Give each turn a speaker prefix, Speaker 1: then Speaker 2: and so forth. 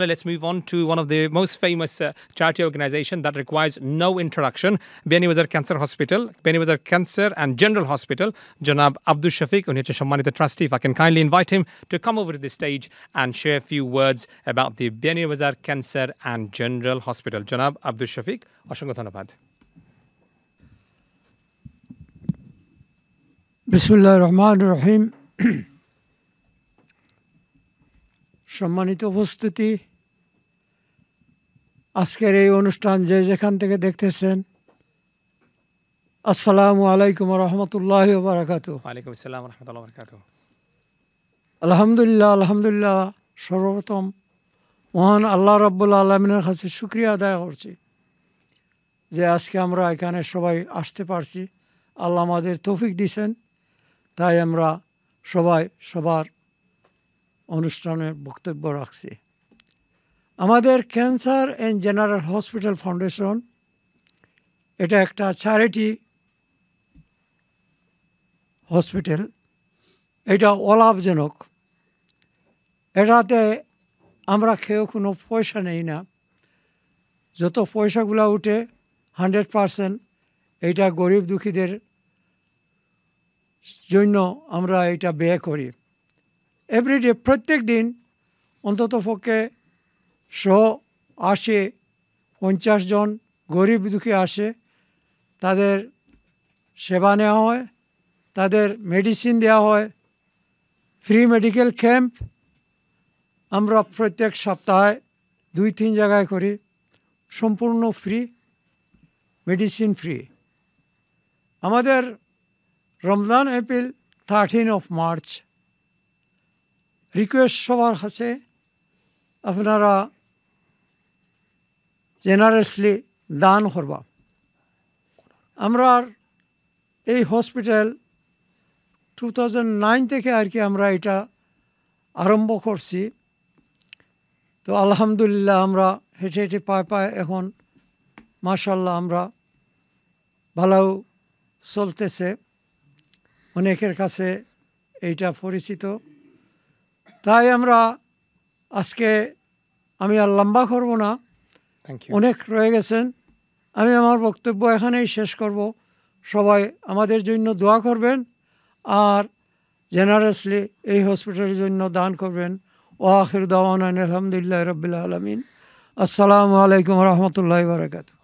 Speaker 1: Let's move on to one of the most famous charity organization that requires no introduction, Beaniwazir Cancer Hospital, Beaniwazir Cancer and General Hospital, Janab Abdul Shafiq, the trustee. If I can kindly invite him to come over to the stage and share a few words about the Beaniwazir Cancer and General Hospital. Janab Abdul Shafiq, অসংখ্য ধন্যবাদ।
Speaker 2: বিসমিল্লাহির রহমানির রহিম। সম্মানিত উপস্থিতি, আজকের এই অনুষ্ঠান যে যেখান থেকে দেখতেছেন, আসসালামু আলাইকুম ওয়া রাহমাতুল্লাহি ওয়া বারাকাতুহু।
Speaker 1: ওয়া আলাইকুম আসসালাম ওয়া রাহমাতুল্লাহি ওয়া বারাকাতুহু।
Speaker 2: আলহামদুলিল্লাহ সর্বপ্রথম মহান আল্লাহ রাব্বুল আলামিনের কাছে শুকরিয়া আদায় করছি যে আজকে আমরা এখানে সবাই আসতে পারছি। আল্লাহ আমাদের তৌফিক দিয়েছেন, তাই আমরা সবাই সবার অনুষ্ঠানে বক্তব্য রাখছি। আমাদের cancer and general hospital foundation এটা একটা চ্যারিটি হসপিটাল। এটা অলাভজনক। এটাতে আমরা কেউ কোনো পয়সা নেই না। যত পয়সাগুলো উঠে 100% এইটা গরিব দুঃখীদের জন্য আমরা এটা ব্যয় করি। এভরিডে প্রত্যেক দিন অন্তত পক্ষে 150 জন গরিব দুঃখী আসে, তাদের সেবা নেওয়া হয়, তাদের মেডিসিন দেওয়া হয়, ফ্রি মেডিকেল ক্যাম্প আমরা প্রত্যেক সপ্তাহে 2-3 জায়গায় করি, সম্পূর্ণ ফ্রি, মেডিসিন ফ্রি। আমাদের রমজান এপ্রিল 13 মার্চ রিকোয়েস্ট সবার কাছে আপনারা জেনারেসলি দান করবা। আমরা এই হসপিটাল 2009 থেকে আর কি আমরা এটা আরম্ভ করছি। তো আলহামদুলিল্লাহ আমরা হেঁটে হেঁটে পায়ে এখন মাশাআল্লাহ আমরা ভালো চলতেছে, অনেকের কাছে এইটা পরিচিত। তাই আমরা আজকে আমি আর লম্বা করব না, অনেক রয়ে গেছেন। আমি আমার বক্তব্য এখানেই শেষ করব। সবাই আমাদের জন্য দোয়া করবেন আর জেনারেসলি এই হসপিটালের জন্য দান করবেন। ওয়া আখিরু দাওয়ানা আলহামদুলিল্লাহি রাব্বিল আলামিন। আসসালামু আলাইকুম ওয়া রাহমাতুল্লাহি ওয়া বারাকাতুহু।